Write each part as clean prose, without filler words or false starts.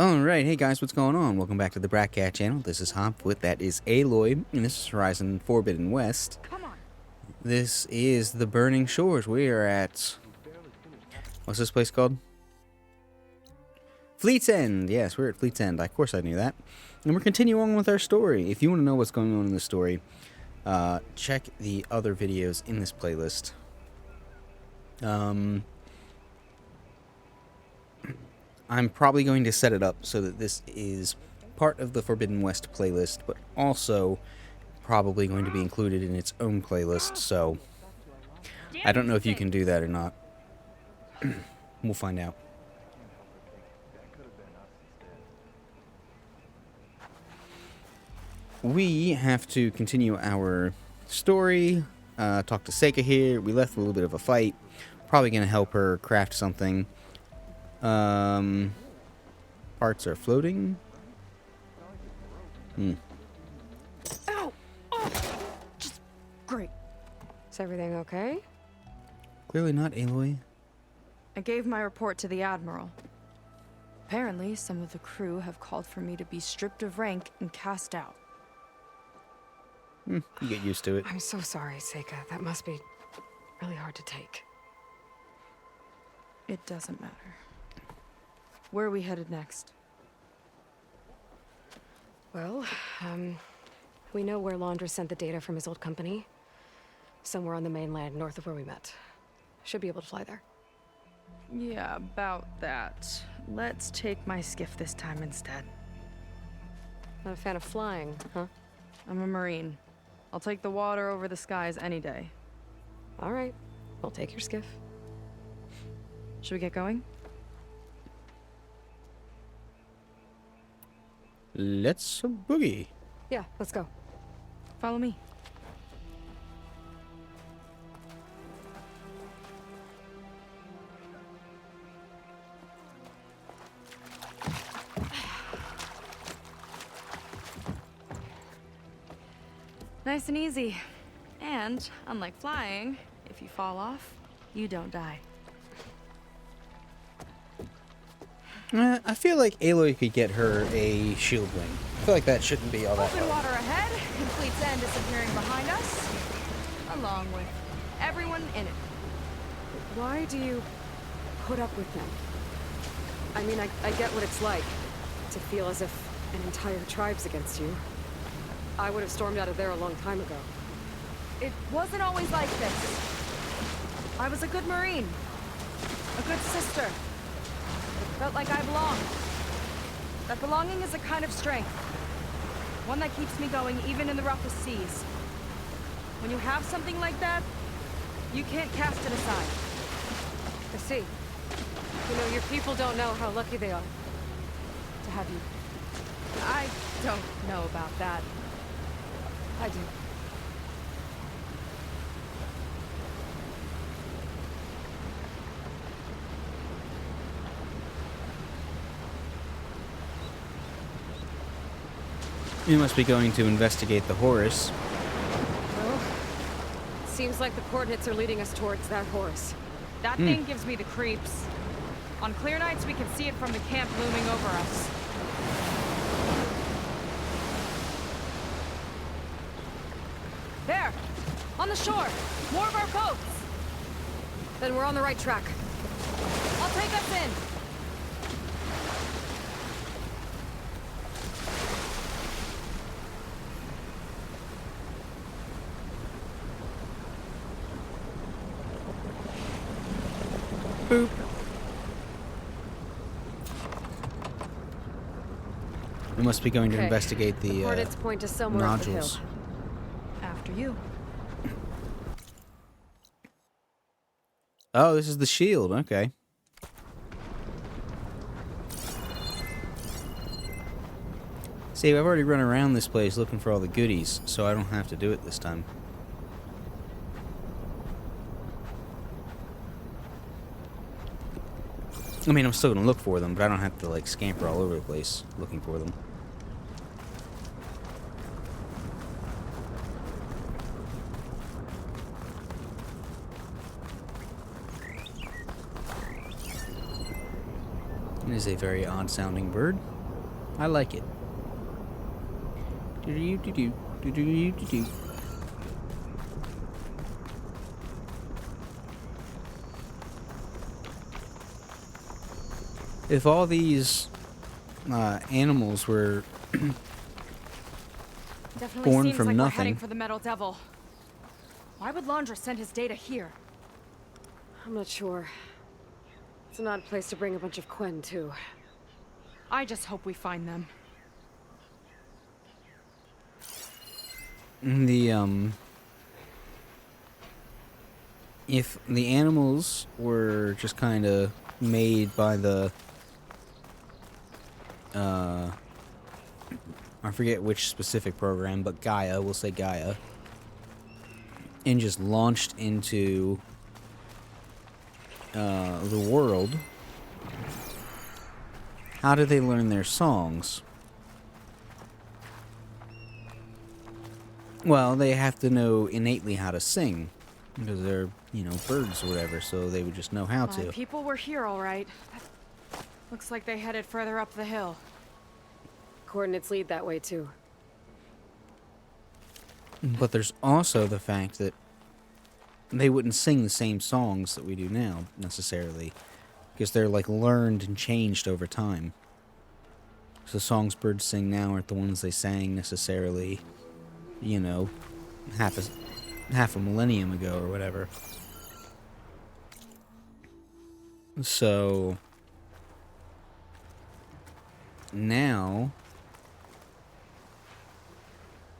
Alright, hey guys, what's going on? Welcome back to the Bratcat channel. This is Hop with that is Aloy, and this is Horizon Forbidden West. Come on. This is the Burning Shores. We are at... what's this place called? Fleet's End! Yes, we're at Fleet's End. Of course I knew that. And we're continuing on with our story. If you want to know what's going on in the story, check the other videos in this playlist. I'm probably going to set it up so that this is part of the Forbidden West playlist, but also probably going to be included in its own playlist, so I don't know if you can do that or not. We'll find out. We have to continue our story, talk to Seika here. We left a little bit of a fight. Probably going to help her craft something. Parts are floating. Ow! Oh! Just great. Is everything okay? Clearly not, Aloy. I gave my report to the Admiral. Apparently, some of the crew have called for me to be stripped of rank and cast out. You get used to it. I'm so sorry, Seika. That must be really hard to take. It doesn't matter. Where are we headed next? Well, we know where Londra sent the data from his old company. Somewhere on the mainland, north of where we met. Should be able to fly there. Yeah, about that. Let's take my skiff this time instead. Not a fan of flying, huh? I'm a Marine. I'll take the water over the skies any day. All right. We'll take your skiff. Should we get going? Let's boogie. Yeah, let's go. Follow me. Nice and easy. And, unlike flying, if you fall off, you don't die. I feel like Aloy could get her a shield wing. I feel like that shouldn't be all that Open hard. water ahead, and Fleet's End disappearing behind us, along with everyone in it. Why do you put up with them? I mean, I get what it's like to feel as if an entire tribe's against you. I would have stormed out of there a long time ago. It wasn't always like this. I was a good Marine, a good sister. It felt like I belonged. That belonging is a kind of strength. One that keeps me going even in the roughest seas. When you have something like that, you can't cast it aside. I see. You know, your people don't know how lucky they are to have you. I don't know about that. I do. You must be going to investigate the Horus. Well, seems like the coordinates are leading us towards that horse. That thing gives me the creeps. On clear nights, we can see it from the camp looming over us. There! On the shore! More of our boats! Then we're on the right track. I'll take us in! Boop. We must be going to Okay. investigate the Coordinates point to somewhere up the hill. nodules. After you. Oh, this is the shield. Okay. See, I've already run around this place looking for all the goodies, so I don't have to do it this time. I mean, I'm still gonna look for them, but I don't have to, like, scamper all over the place looking for them. It is a very odd sounding bird. I like it. Do-do-do-do, do-do-do-do-do. If all these animals were Definitely born seems from like we're nothing. heading for the Metal Devil. Why would Londra send his data here? I'm not sure. It's an odd place to bring a bunch of Quen, too. I just hope we find them. If the animals were just kind of made by the I forget which specific program, but Gaia, we'll say Gaia, and just launched into the world, how do they learn their songs? Well, they have to know innately how to sing, because they're, you know, birds or whatever, so they would just know how My to. people were here, all right. Looks like they headed further up the hill. Coordinates lead that way, too. But there's also the fact that they wouldn't sing the same songs that we do now, necessarily, because they're, like, learned and changed over time. So the songs birds sing now aren't the ones they sang necessarily, you know, half a millennium ago or whatever. So now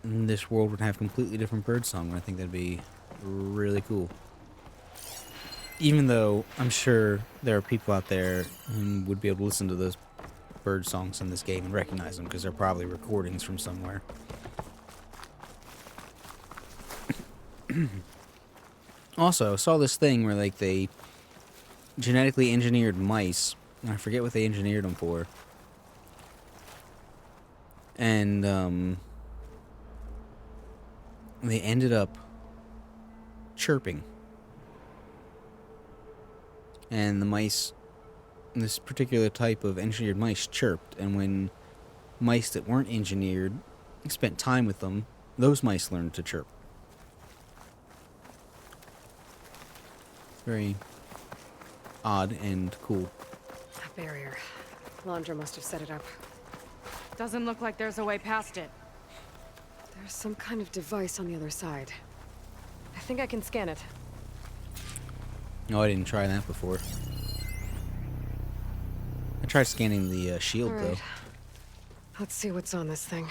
this world would have completely different bird song, and I think that'd be really cool. Even though I'm sure there are people out there who would be able to listen to those bird songs in this game and recognize them, because they're probably recordings from somewhere. Also, I saw this thing where, like, they genetically engineered mice, and I forget what they engineered them for. And they ended up chirping. And the mice, this particular type of engineered mice, chirped. And when mice that weren't engineered spent time with them, those mice learned to chirp. Very odd and cool. That barrier. Londra must have set it up. Doesn't look like there's a way past it. There's some kind of device on the other side. I think I can scan it. No, I didn't try that before. I tried scanning the shield, All though. right. Let's see what's on this thing.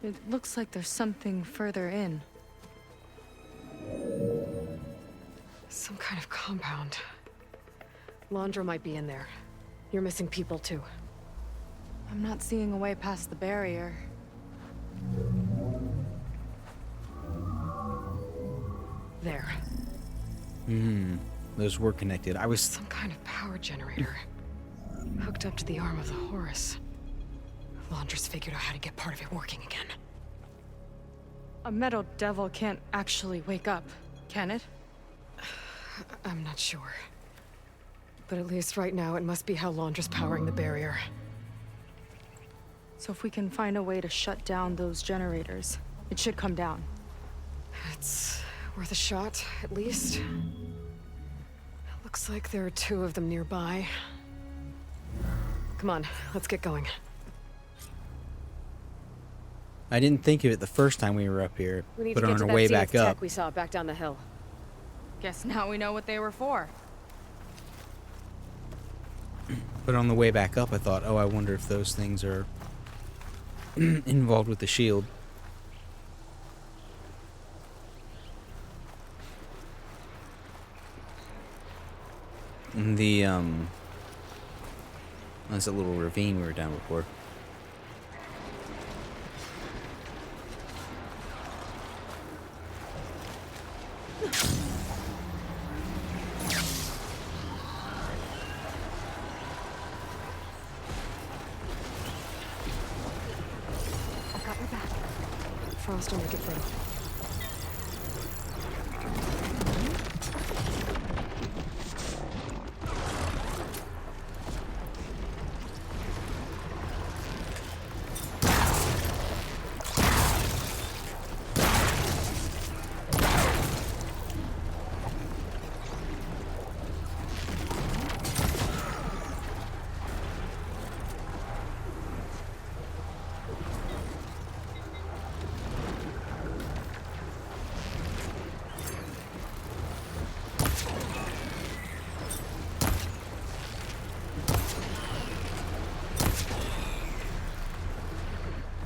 It looks like there's something further in. Some kind of compound. Londra might be in there. You're missing people, too. I'm not seeing a way past the barrier. There. Those were connected. I was... Some kind of power generator. Hooked up to the arm of the Horus. Londra's figured out how to get part of it working again. A metal devil can't actually wake up, can it? I'm not sure. But at least right now, it must be how Londra's powering the barrier. So if we can find a way to shut down those generators, it should come down. It's worth a shot, at least. Looks like there are 2 of them nearby. Come on, let's get going. I didn't think of it the first time we were up here, We need but to get on to our that way Zenith back tech up, we saw back down the hill. Guess now we know what they were for. I thought, oh, I wonder if those things are involved with the shield. And that's a little ravine we were down before. crossed to make it through.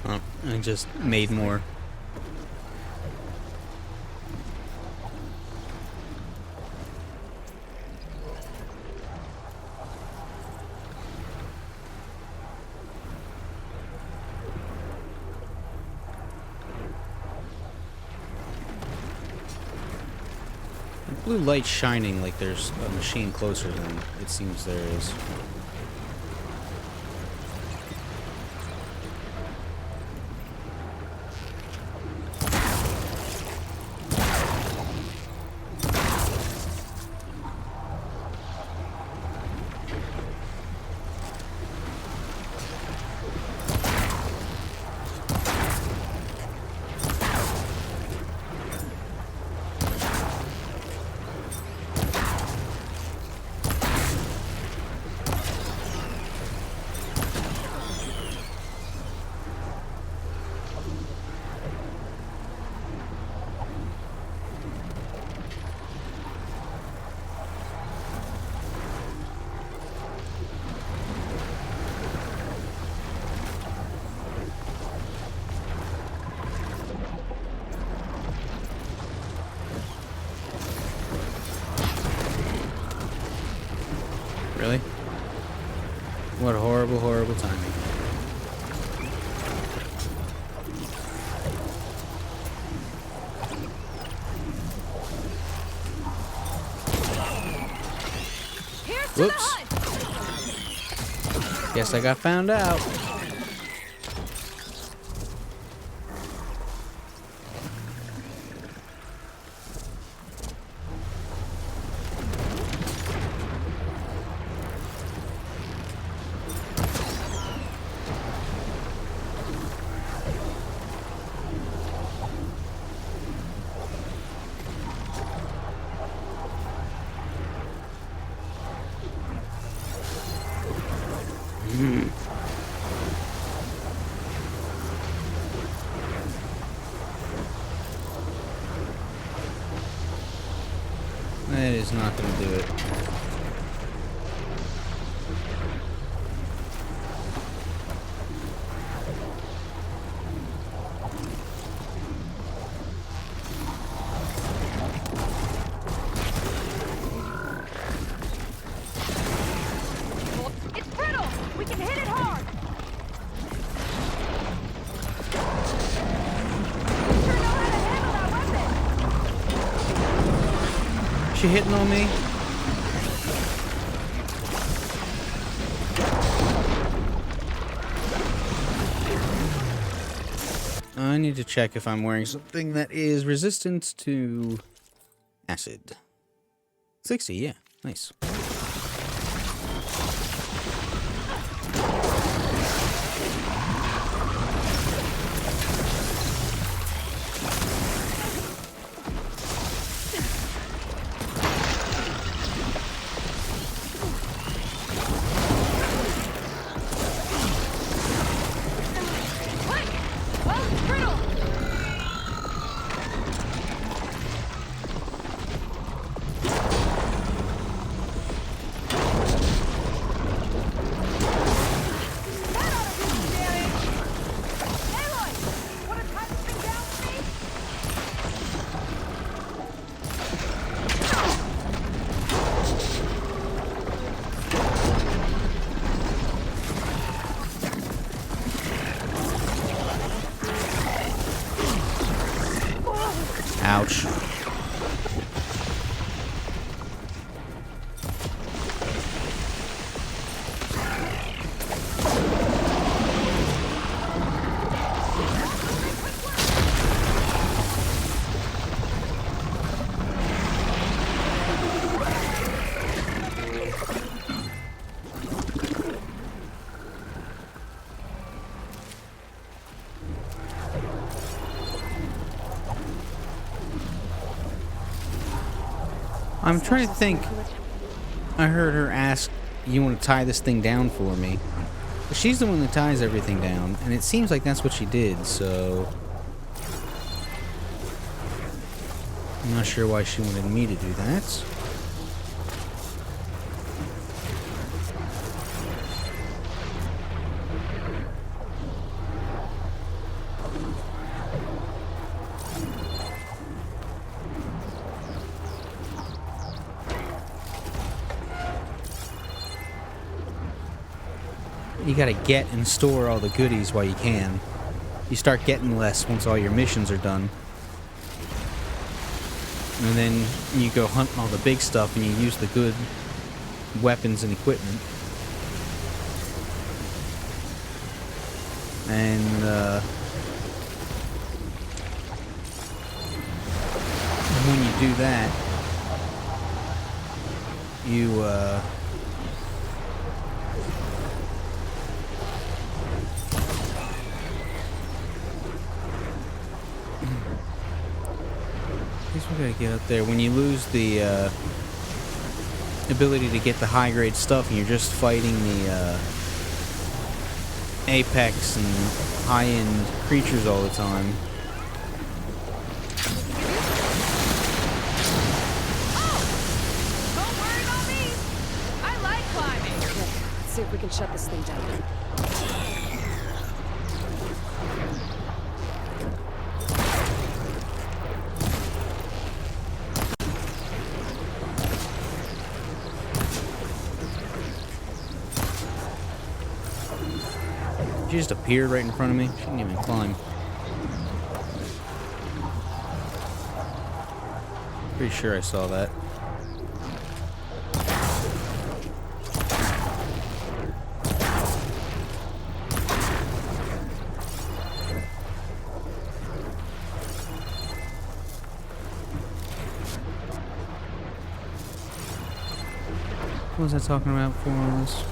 Oh, I just made more. Blue light shining like there's a machine closer than it seems there is. Really? What horrible, horrible timing. Here's to the Whoops. hunt! Guess I got found out. That is not going to do it. It's brittle! We can hit it hard! You sure know how to handle that weapon! She hitting on me? I need to check if I'm wearing something that is resistant to acid. 60, yeah. Nice. Well, it's brittle! I'm trying to think. I heard her ask, "You want to tie this thing down for me?" But she's the one that ties everything down, and it seems like that's what she did, so... I'm not sure why she wanted me to do that. You gotta get and store all the goodies while you can. You start getting less once all your missions are done. And then you go hunting all the big stuff and you use the good weapons and equipment. And when you do that, you I guess we gotta get up there. When you lose the ability to get the high grade stuff and you're just fighting the apex and high end creatures all the time. Oh! Don't worry about me! I like climbing! Okay, let's see if we can shut this thing down. She just appeared right in front of me. She didn't even climb. Pretty sure I saw that. What was I talking about before all this?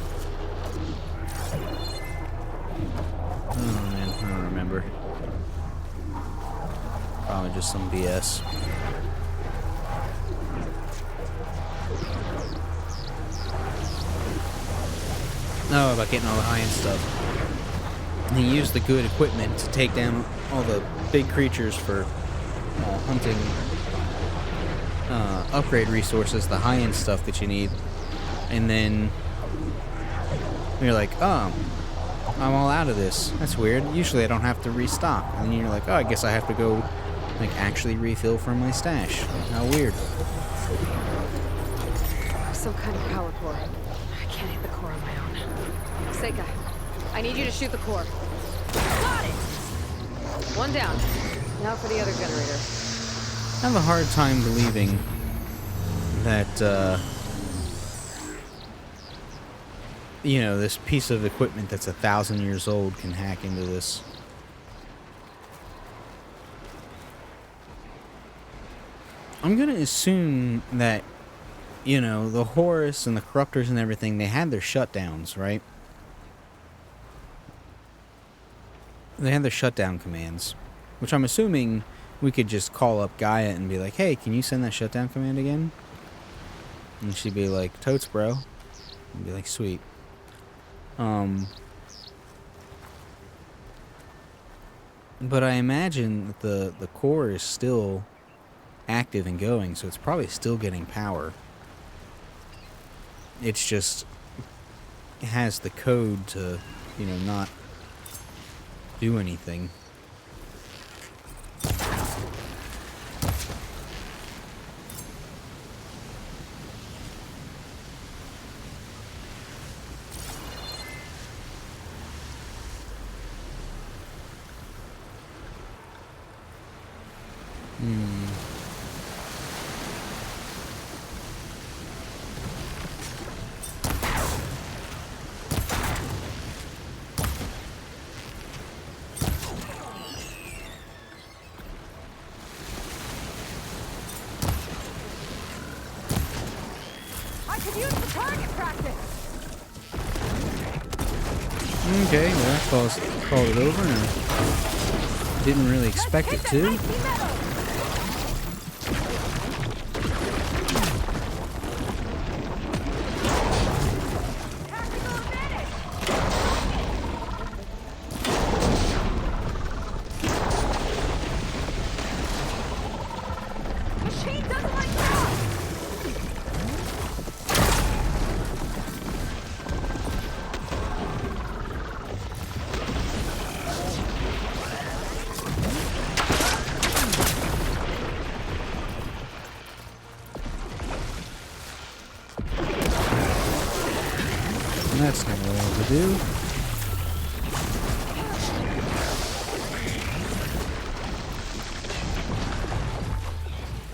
Oh man, I don't remember. Probably just some BS. Oh, about getting all the high-end stuff. And you use the good equipment to take down all the big creatures for hunting upgrade resources, the high-end stuff that you need. And then you're like, oh, I'm all out of this. That's weird. Usually I don't have to restock. And then you're like, oh, I guess I have to go, like, actually refill from my stash. How weird. Some kind of power core. I can't hit the core on my own. Seika, I need you to shoot the core. Got it! One down. Now for the other generator. I have a hard time believing that, you know, this piece of equipment that's 1,000 years old can hack into this. I'm gonna assume that, you know, the Horus and the Corruptors and everything, they had their shutdowns, right? They had their shutdown commands, which I'm assuming we could just call up Gaia and be like, hey, can you send that shutdown command again? And she'd be like, totes, bro. And be like, sweet. But I imagine that the core is still active and going, so it's probably still getting power. It's just, it has the code to, you know, not do anything. I could use the target practice! Okay, well that called it over, and didn't really expect it to. That's not what I want to do.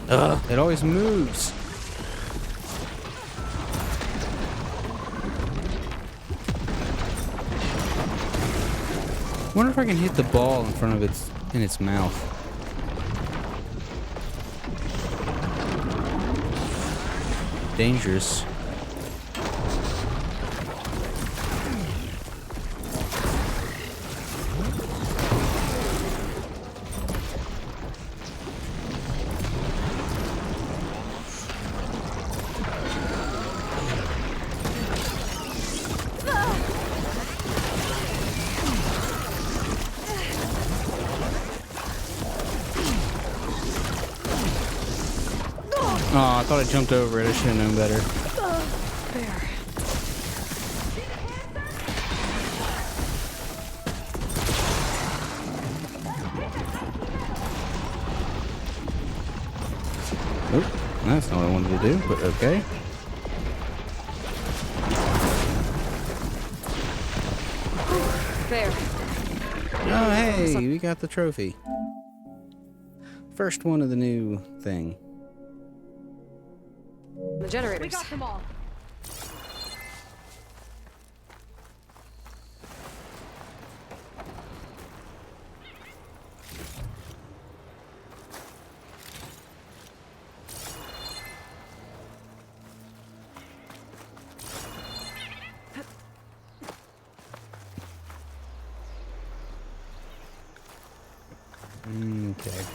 Ugh, it always moves. I wonder if I can hit the ball in front of its mouth. Dangerous. Oh, I thought I jumped over it. I should have known better. There. Oop, that's not what I wanted to do, but okay. There. Oh, hey, we got the trophy. First one of the new thing. The We generators. got them all. Okay.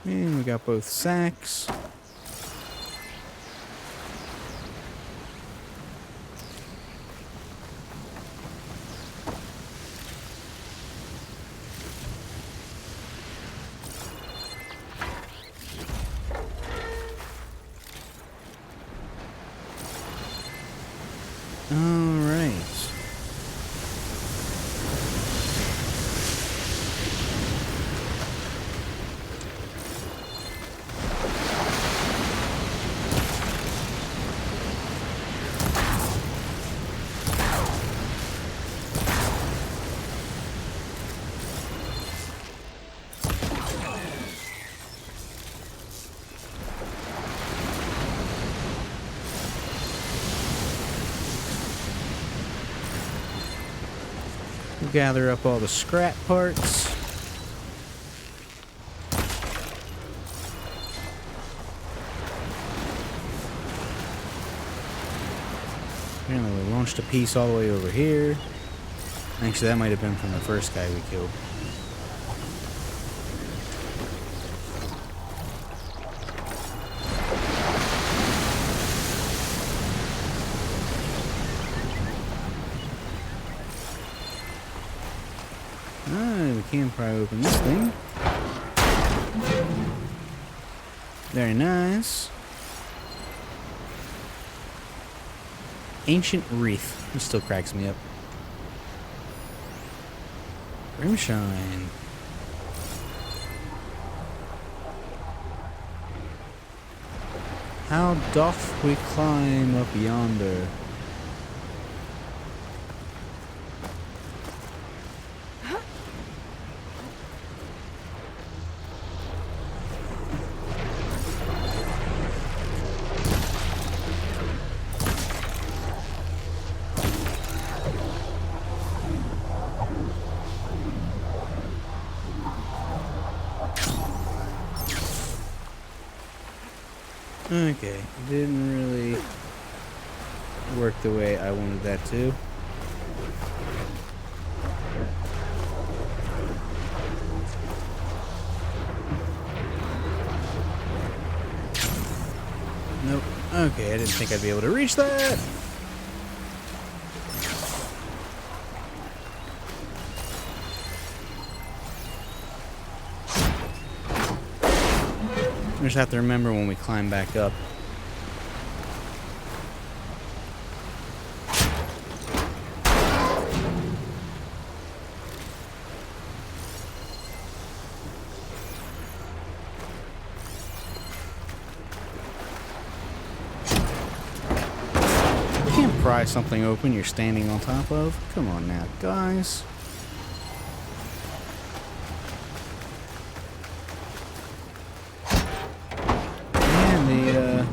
And we got both sacks. All right. Gather up all the scrap parts. Apparently we launched a piece all the way over here. Actually, that might have been from the first guy we killed. We can probably open this thing. Very nice. Ancient wreath. It still cracks me up. Rimshine. How doth we climb up yonder? Okay, didn't really work the way I wanted that to. Nope. Okay, I didn't think I'd be able to reach that. We just have to remember when we climb back up. pry something open you're standing on top of? Come on now, guys. Man,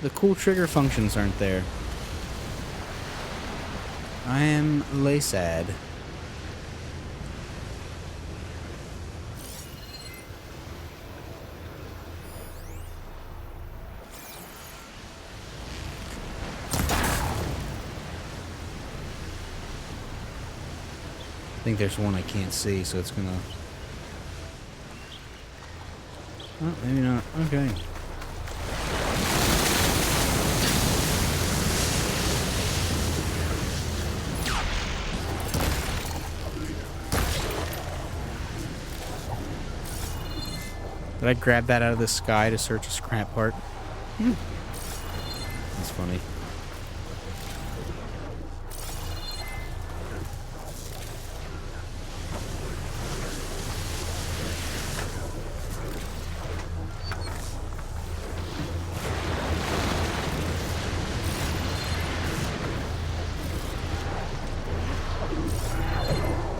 the cool trigger functions aren't there. I am lay sad. I think there's one I can't see, so it's gonna... Oh, maybe not. Okay. Did I grab that out of the sky to search a scrap part? That's funny.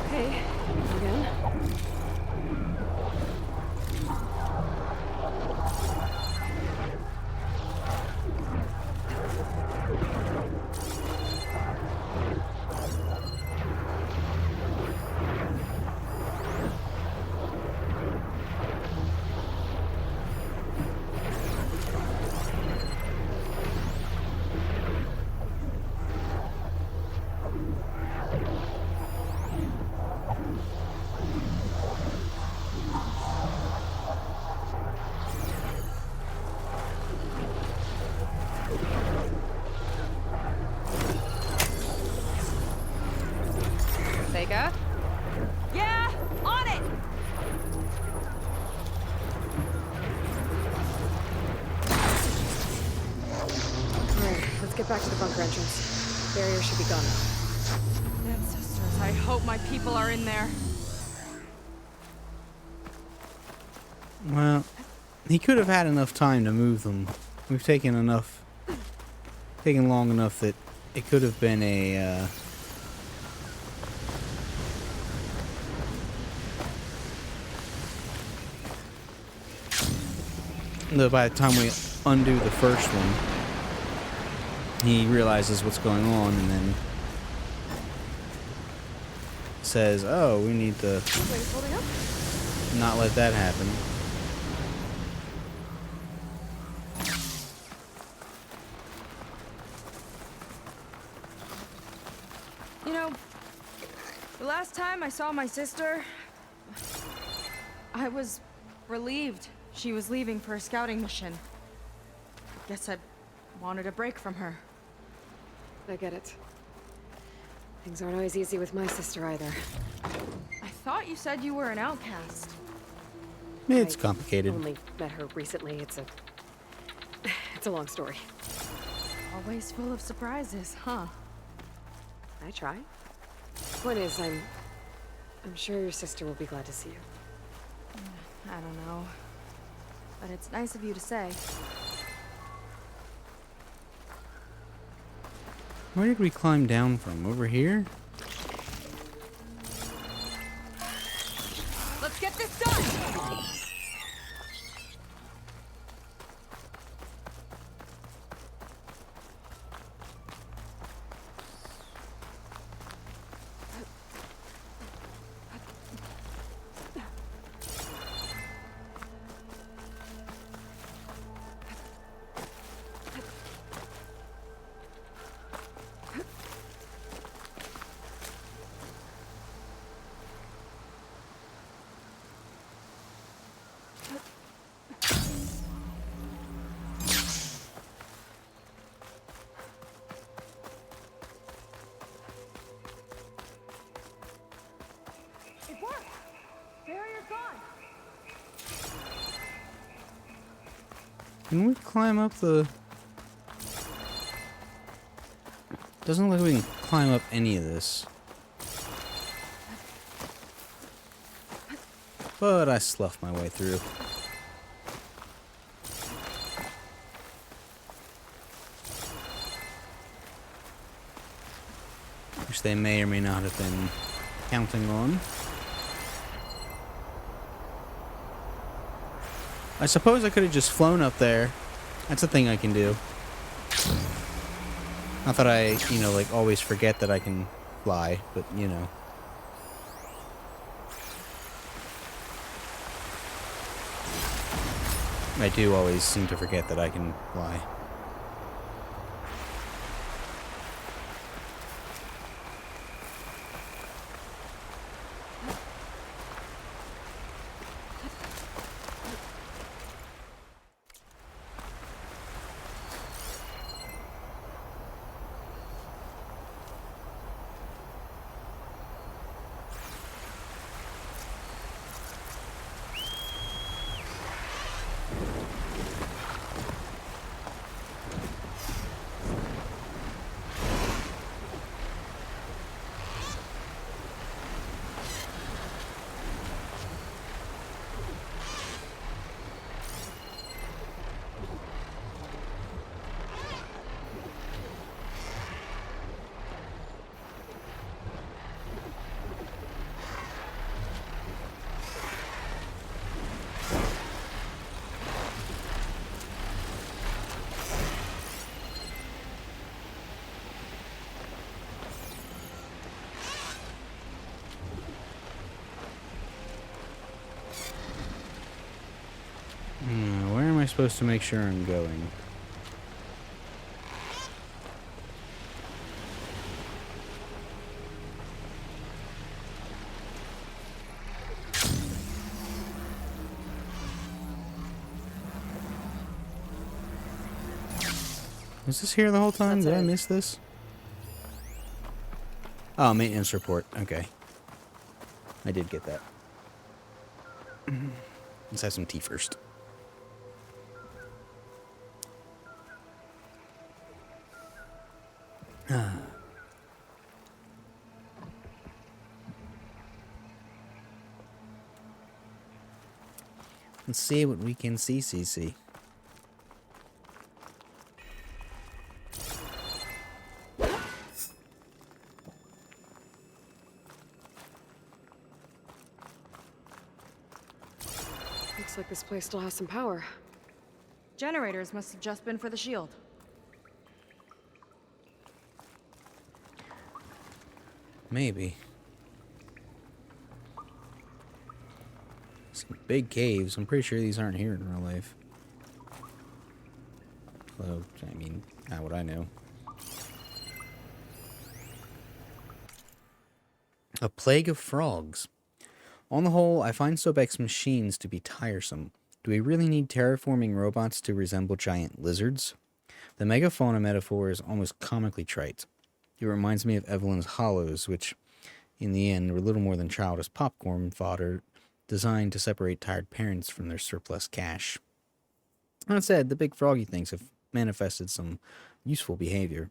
Okay, again. Vega? Yeah, on it! Alright, let's get back to the bunker entrance. Barrier should be gone. Ancestors, I hope my people are in there. Well, he could have had enough time to move them. We've taken long enough that it could have been a, by the time we undo the first one, he realizes what's going on and then says, oh, we need to Wait, holding up? not let that happen. You know, the last time I saw my sister, I was relieved she was leaving for a scouting mission. Guess I wanted a break from her. I get it. Things aren't always easy with my sister either. I thought you said you were an outcast. It's I complicated. only met her recently. It's a long story. Always full of surprises, huh? I try. Point is, I'm sure your sister will be glad to see you. I don't know. But it's nice of you to say. Where did we climb down from? Over here? Let's get this done! It worked! Barrier's gone! Can we climb up the... Doesn't look like we can climb up any of this. But I sloughed my way through. they may or may not have been counting on. I suppose I could have just flown up there. That's a thing I can do. Not that I, you know, like, always forget that I can fly, but, you know. I do always seem to forget that I can fly. Where am I supposed to make sure I'm going? Was this here the whole time? Did I miss this? Oh, maintenance report. Okay. I did get that. Let's have some tea first. Let's see what we can see. Looks like this place still has some power. Generators must have just been for the shield. Maybe. Some big caves. I'm pretty sure these aren't here in real life. Although, I mean, how would I know? A plague of frogs. On the whole, I find Sobek's machines to be tiresome. Do we really need terraforming robots to resemble giant lizards? The megafauna metaphor is almost comically trite. It reminds me of Evelyn's hollows, which, in the end, were little more than childish popcorn fodder designed to separate tired parents from their surplus cash. That said, the big froggy things have manifested some useful behavior.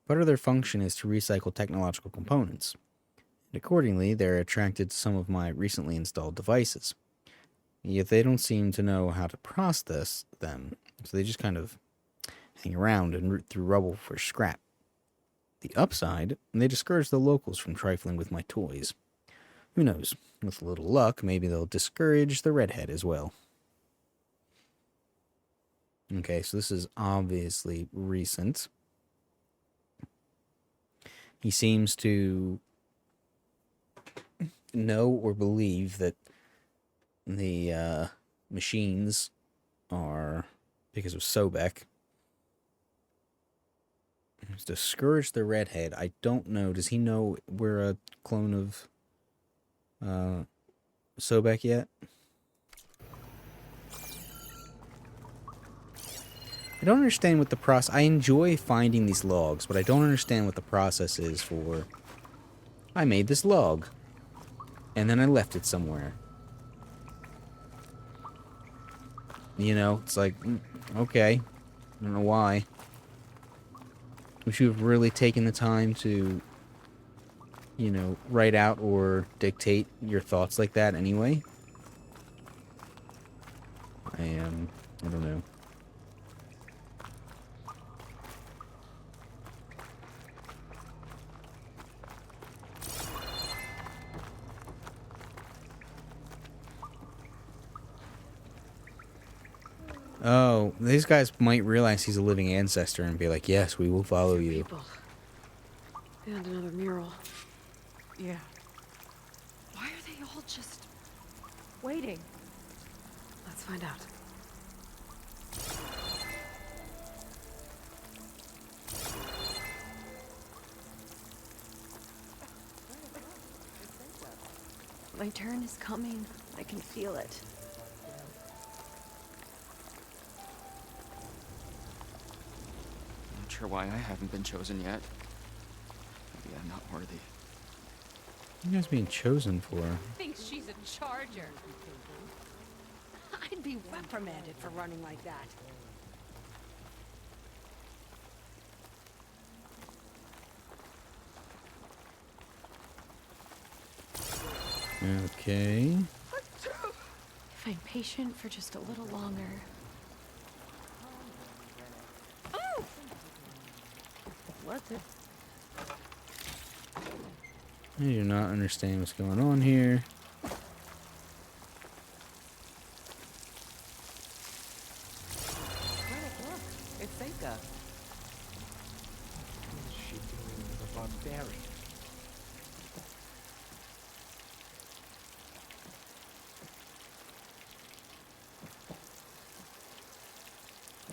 Part of their function is to recycle technological components, and accordingly, they're attracted to some of my recently installed devices. Yet they don't seem to know how to process them, so they just kind of hang around and root through rubble for scrap. The upside, they discourage the locals from trifling with my toys. Who knows? With a little luck, maybe they'll discourage the redhead as well. Okay, so this is obviously recent. He seems to know or believe that the machines are because of Sobek. He's discouraged the redhead. I don't know. Does he know we're a clone of Sobek yet? I don't understand what the process... I enjoy finding these logs, but I don't understand what the process is for... I made this log, and then I left it somewhere. You know, it's like, okay. I don't know why. Would you have really taken the time to, you know, write out or dictate your thoughts like that anyway? I don't know. Oh, these guys might realize he's a living ancestor and be like, yes, we will follow you. People. And another mural. Yeah. Why are they all just waiting? Let's find out. My turn is coming. I can feel it. Not sure why I haven't been chosen yet. Maybe I'm not worthy. What are you guys being chosen for? Thinks she's a charger. I'd be reprimanded for running like that. Okay. If I'm patient for just a little longer. Oh! What's it? I do not understand what's going on here. Look, it's Seika. What is she doing with a barbarian?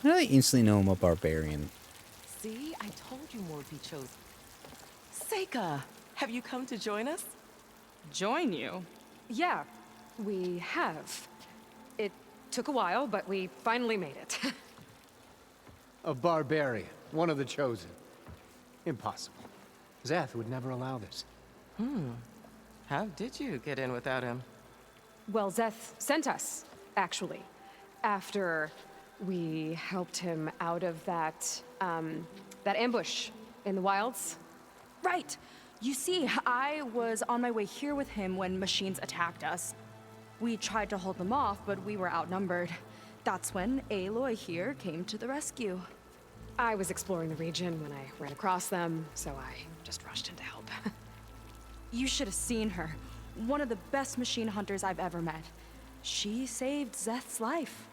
How do they instantly know I'm a barbarian? See, I told you more would be chosen. Seika, have you come to join us? Join you? Yeah, we have. It took a while, but we finally made it. A barbarian, one of the chosen. Impossible. Zeth would never allow this. How did you get in without him? Well, Zeth sent us, actually. After we helped him out of that ambush in the wilds. Right. You see, I was on my way here with him when machines attacked us. We tried to hold them off, but we were outnumbered. That's when Aloy here came to the rescue. I was exploring the region when I ran across them, so I just rushed in to help. You should have seen her. One of the best machine hunters I've ever met. She saved Zeth's life.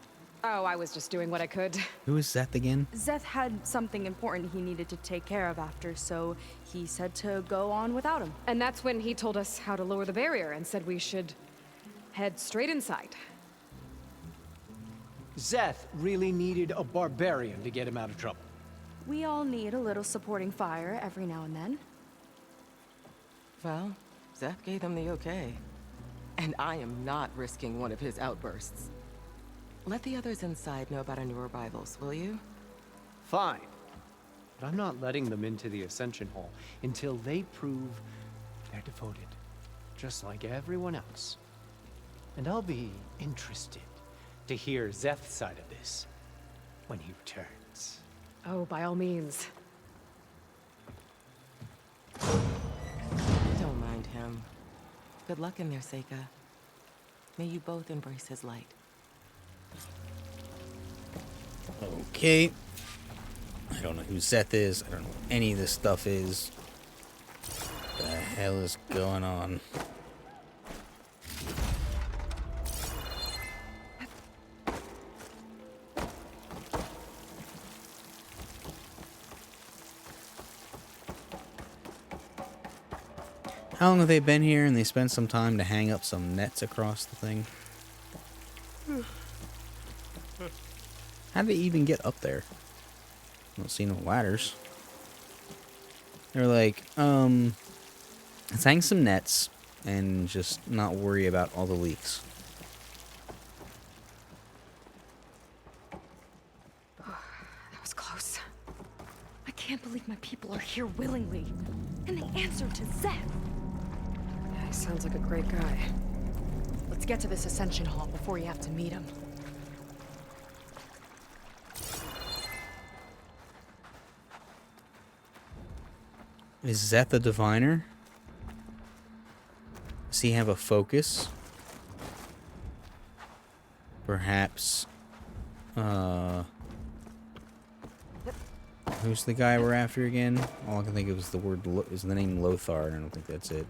Oh, I was just doing what I could. Who is Zeth again? Zeth had something important he needed to take care of after, so he said to go on without him. And that's when he told us how to lower the barrier and said we should head straight inside. Zeth really needed a barbarian to get him out of trouble. We all need a little supporting fire every now and then. Well, Zeth gave them the okay. And I am not risking one of his outbursts. Let the others inside know about our new arrivals, will you? Fine. But I'm not letting them into the Ascension Hall until they prove they're devoted, just like everyone else. And I'll be interested to hear Zeth's side of this when he returns. Oh, by all means. Don't mind him. Good luck in there, Seika. May you both embrace his light. Okay. I don't know who Zeth is. I don't know what any of this stuff is. What the hell is going on? How long have they been here and they spent some time to hang up some nets across the thing? How'd they even get up there? I don't see no ladders. They're like, let's hang some nets and just not worry about all the leaks. That was close. I can't believe my people are here willingly. And they answered to Zeth. Yeah, he sounds like a great guy. Let's get to this Ascension Hall before you have to meet him. Is Zeth a diviner? Does he have a focus? Perhaps, who's the guy we're after again? All I can think of is the word, is the name Lothar, and I don't think that's it.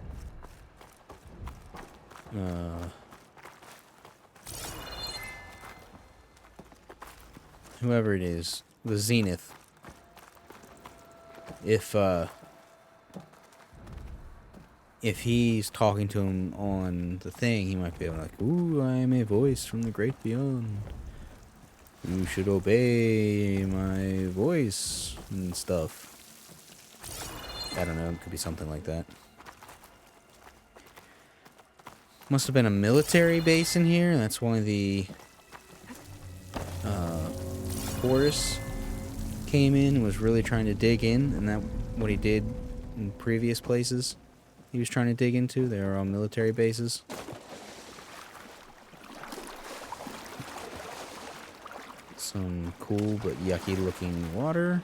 whoever it is, the Zenith, if he's talking to him on the thing, he might be able to like, "Ooh, I am a voice from the great beyond. You should obey my voice," and stuff. I don't know, it could be something like that. Must have been a military base in here, and that's why the Horus came in and was really trying to dig in, and that what he did in previous places he was trying to dig into. They were all military bases. Some cool but yucky looking water.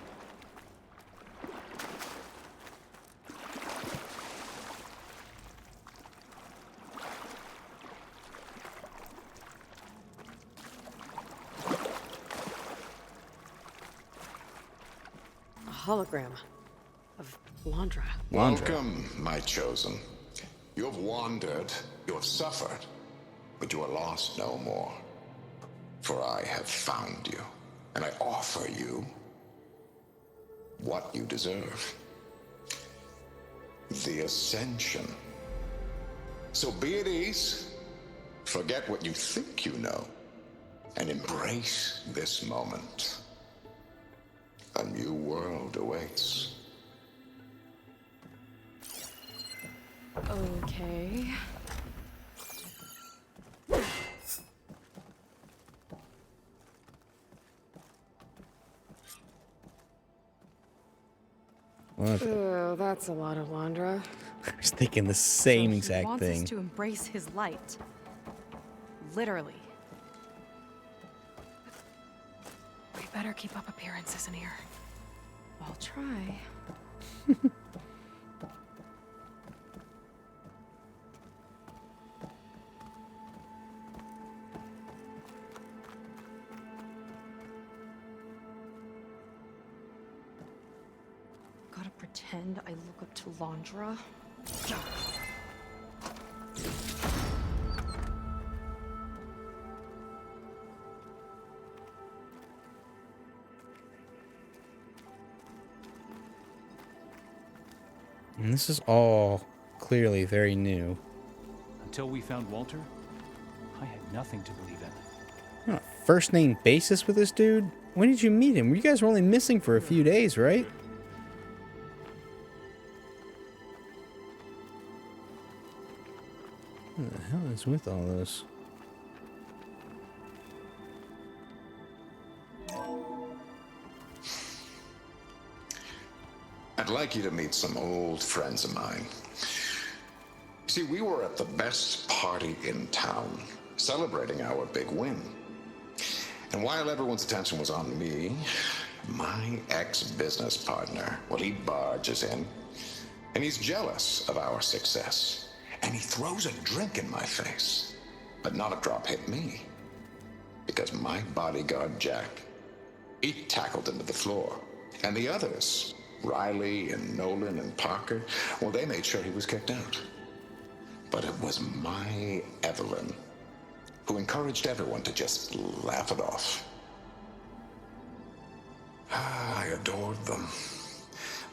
A hologram of Londra. Welcome, my chosen. You have wandered, you have suffered, but you are lost no more. For I have found you, and I offer you what you deserve. The Ascension. So be at ease, forget what you think you know, and embrace this moment. A new world awaits. Okay. What? Oh, that's a lot of Londra. I was thinking the same He exact wants thing. us to embrace his light. Literally. We better keep up appearances in here. I'll try. Gotta pretend I look up to Londra. Yuck. And this is all clearly very new. Until we found Walter, I had nothing to believe in. You're on a first name basis with this dude? When did you meet him? You guys were only missing for a few days, right? What the hell is with all this? I'd like you to meet some old friends of mine. See, we were at the best party in town, celebrating our big win. And while everyone's attention was on me, my ex-business partner, well, he barges in, and he's jealous of our success. And he throws a drink in my face. But not a drop hit me. Because my bodyguard, Jack, he tackled him to the floor. And the others, Riley and Nolan and Parker, well, they made sure he was kicked out. But it was my Evelyn who encouraged everyone to just laugh it off. I adored them.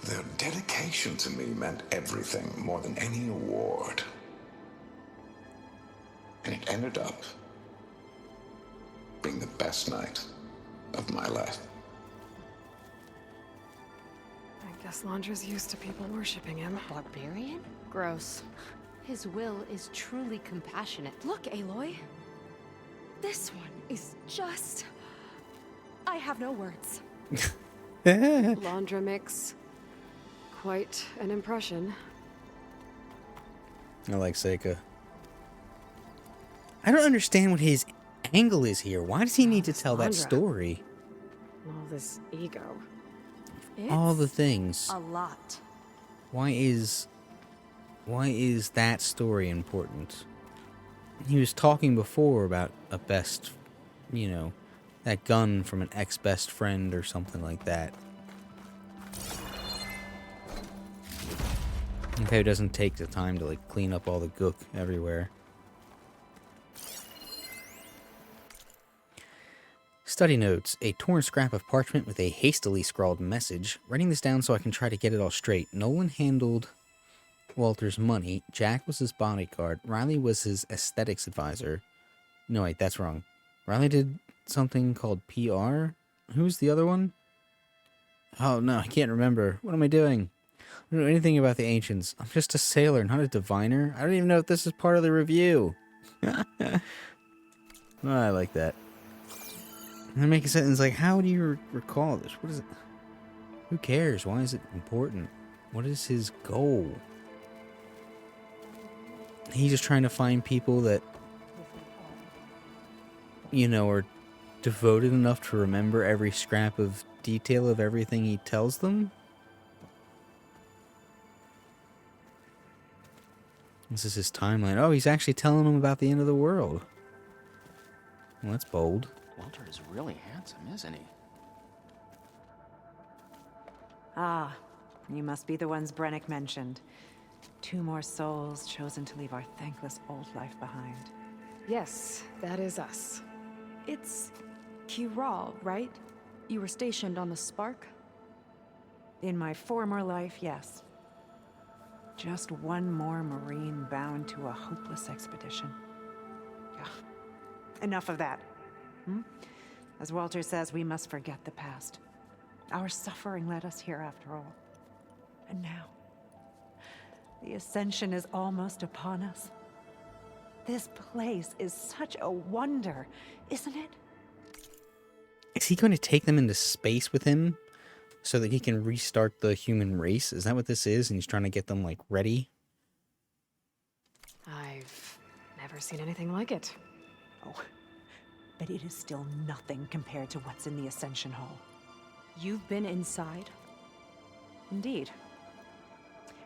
Their dedication to me meant everything, more than any award. And it ended up being the best night of my life. I guess Londra's used to people worshipping him. Barbarian? Gross. His will is truly compassionate. Look, Aloy. This one is just... I have no words. Londra makes quite an impression. I like Seika. I don't understand what his angle is here. Why does he need to tell that Londra. story? All this ego. All the things. A lot. Why is that story important? He was talking before about a best, you know, that gun from an ex-best friend or something like that. Okay, it doesn't take the time to like clean up all the gook everywhere. Study notes, a torn scrap of parchment with a hastily scrawled message. Writing this down so I can try to get it all straight. Nolan handled Walter's money. Jack was his bodyguard. Riley was his aesthetics advisor. No, wait, that's wrong. Riley did something called PR? Who's the other one? Oh, no, I can't remember. What am I doing? I don't know anything about the ancients. I'm just a sailor, not a diviner. I don't even know if this is part of the review. Oh, I like that. And then make a sentence like, how do you recall this? What is it? Who cares? Why is it important? What is his goal? He's just trying to find people that, you know, are devoted enough to remember every scrap of detail of everything he tells them? This is his timeline. Oh, he's actually telling them about the end of the world. Well, that's bold. Walter is really handsome, isn't he? Ah, you must be the ones Brennick mentioned. 2 more souls chosen to leave our thankless old life behind. Yes, that is us. It's Kiral, right? You were stationed on the Spark? In my former life, yes. Just one more Marine bound to a hopeless expedition. Ugh. Enough of that. As Walter says, we must forget the past. Our suffering led us here after all. And now, the Ascension is almost upon us. This place is such a wonder, isn't it? Is he going to take them into space with him so that he can restart the human race? Is that what this is? And he's trying to get them, like, ready? I've never seen anything like it. Oh, but it is still nothing compared to what's in the Ascension Hall. You've been inside? Indeed.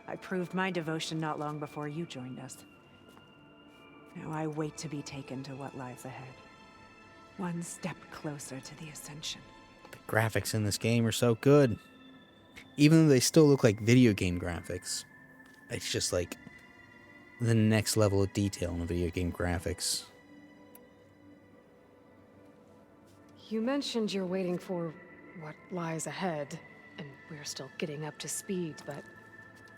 I proved my devotion not long before you joined us. Now I wait to be taken to what lies ahead. One step closer to the Ascension. The graphics in this game are so good. Even though they still look like video game graphics, it's just like the next level of detail in the video game graphics. You mentioned you're waiting for what lies ahead, and we're still getting up to speed, but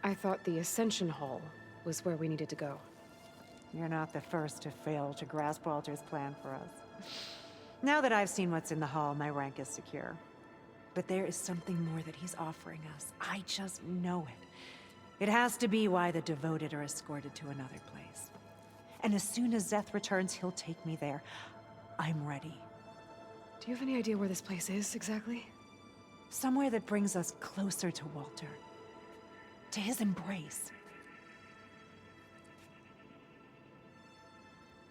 I thought the Ascension Hall was where we needed to go. You're not the first to fail to grasp Walter's plan for us. Now that I've seen what's in the hall, my rank is secure. But there is something more that he's offering us. I just know it. It has to be why the devoted are escorted to another place. And as soon as Zeth returns, he'll take me there. I'm ready. Do you have any idea where this place is, exactly? Somewhere that brings us closer to Walter. To his embrace.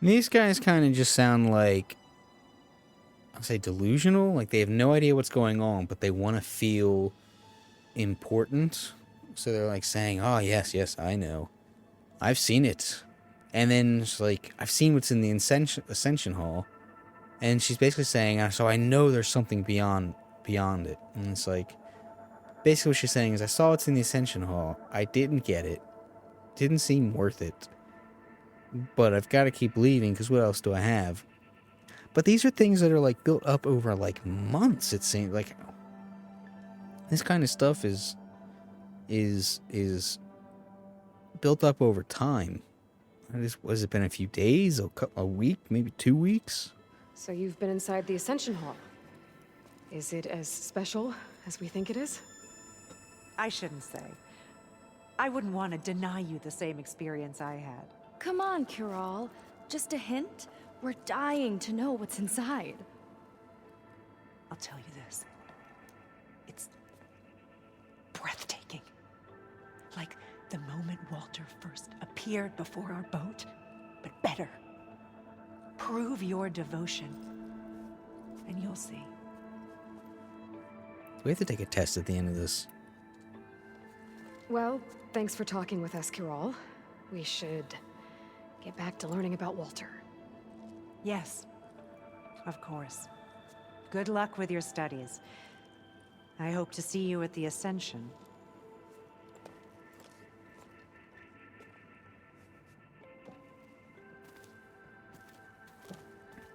These guys kind of just sound like, I'll say delusional. Like they have no idea what's going on, but they want to feel important. So they're like saying, oh, yes, I know. I've seen it. And then it's like, I've seen what's in the Ascension Hall. And she's basically saying, so I know there's something beyond it. And it's like, basically what she's saying is, I saw what's in the Ascension Hall. I didn't get it. Didn't seem worth it. But I've got to keep leaving, because what else do I have? But these are things that are like built up over like months, it seems. Like, this kind of stuff is built up over time. Has it been a few days, a week, maybe 2 weeks? So you've been inside the Ascension Hall. Is it as special as we think it is? I shouldn't say. I wouldn't want to deny you the same experience I had. Come on, Kiral. Just a hint? We're dying to know what's inside. I'll tell you this. It's breathtaking. Like the moment Walter first appeared before our boat, but better. Prove your devotion, and you'll see. We have to take a test at the end of this. Well, thanks for talking with us, Kiral. We should get back to learning about Walter. Yes, of course. Good luck with your studies. I hope to see you at the Ascension.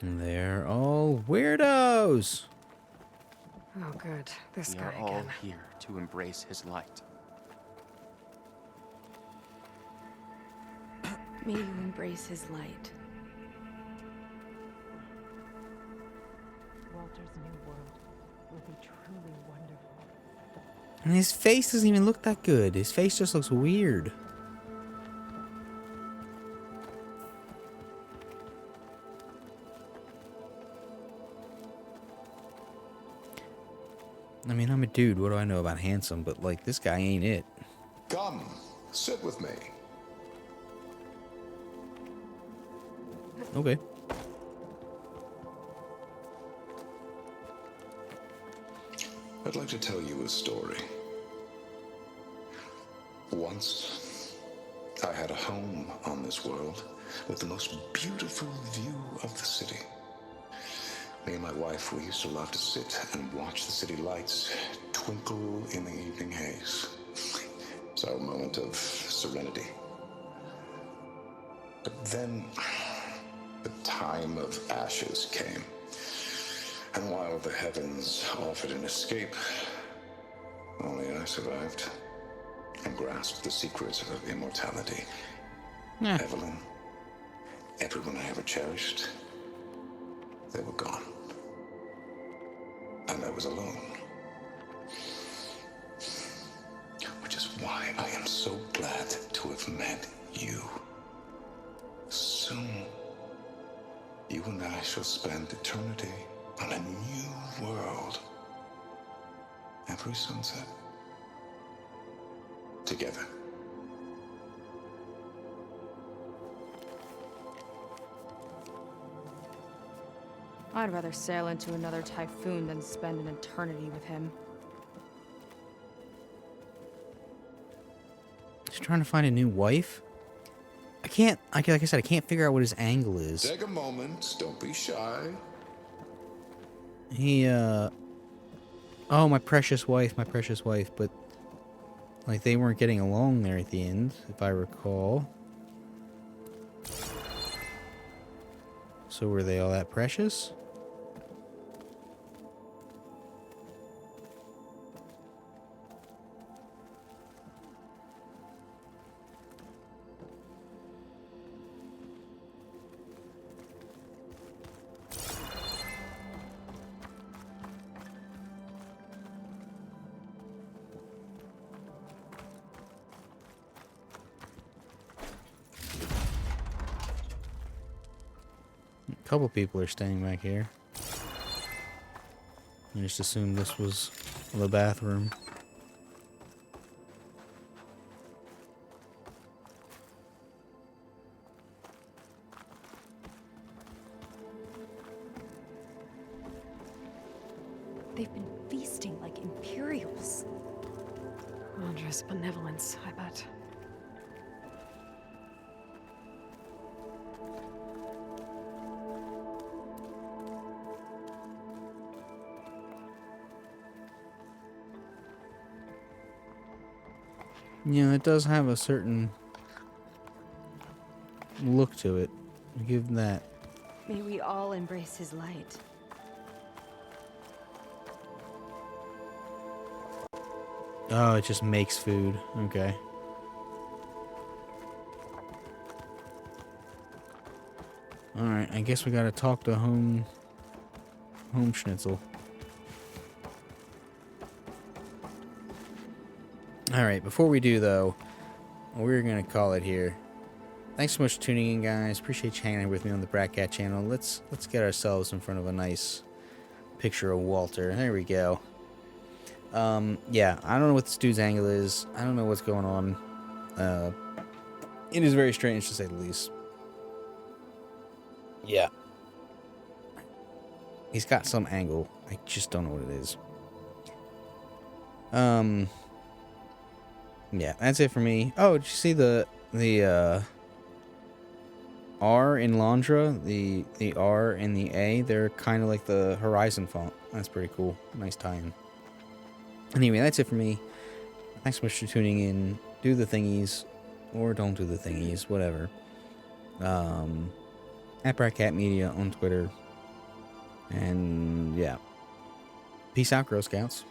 They're all weirdos. goes. Oh, good. This We guy are all again. here to embrace his light. May you embrace his light. Walter's new world will be truly wonderful. And his face doesn't even look that good. His face just looks weird. I mean, I'm a dude. What do I know about handsome? But, like, this guy ain't it. Come, sit with me. Okay. I'd like to tell you a story. Once, I had a home on this world with the most beautiful view of the city. Me and my wife, we used to love to sit and watch the city lights twinkle in the evening haze. It's our moment of serenity. But then, the time of ashes came. And while the heavens offered an escape, only I survived and grasped the secrets of immortality. Evelyn, everyone I ever cherished, they were gone. And I was alone. Which is why I am so glad to have met you. Soon, you and I shall spend eternity on a new world. Every sunset. Together. I'd rather sail into another typhoon than spend an eternity with him. He's trying to find a new wife? Like I said, I can't figure out what his angle is. Take a moment. Don't be shy. Oh, my precious wife, but, like, they weren't getting along there at the end, if I recall. So were they all that precious? A couple people are staying back here. I just assumed this was the bathroom. They've been feasting like Imperials. Londra's benevolence, I bet. Yeah, it does have a certain look to it. I'll give them that. May we all embrace his light. Oh, it just makes food. Okay. Alright, I guess we gotta talk to Home Schnitzel. Alright, before we do though, we're gonna call it here. Thanks so much for tuning in, guys. Appreciate you hanging out with me on the Bratcat channel. Let's get ourselves in front of a nice picture of Walter. There we go. Yeah, I don't know what this dude's angle is. I don't know what's going on. It is very strange to say the least. Yeah. He's got some angle. I just don't know what it is. Yeah, that's it for me. Oh, did you see the R in Londra? The R and the A, they're kind of like the Horizon font. That's pretty cool. Nice tie-in. Anyway, that's it for me. Thanks so much for tuning in. Do the thingies, or don't do the thingies, whatever. At Bratcat Media on Twitter. And yeah. Peace out, Girl Scouts.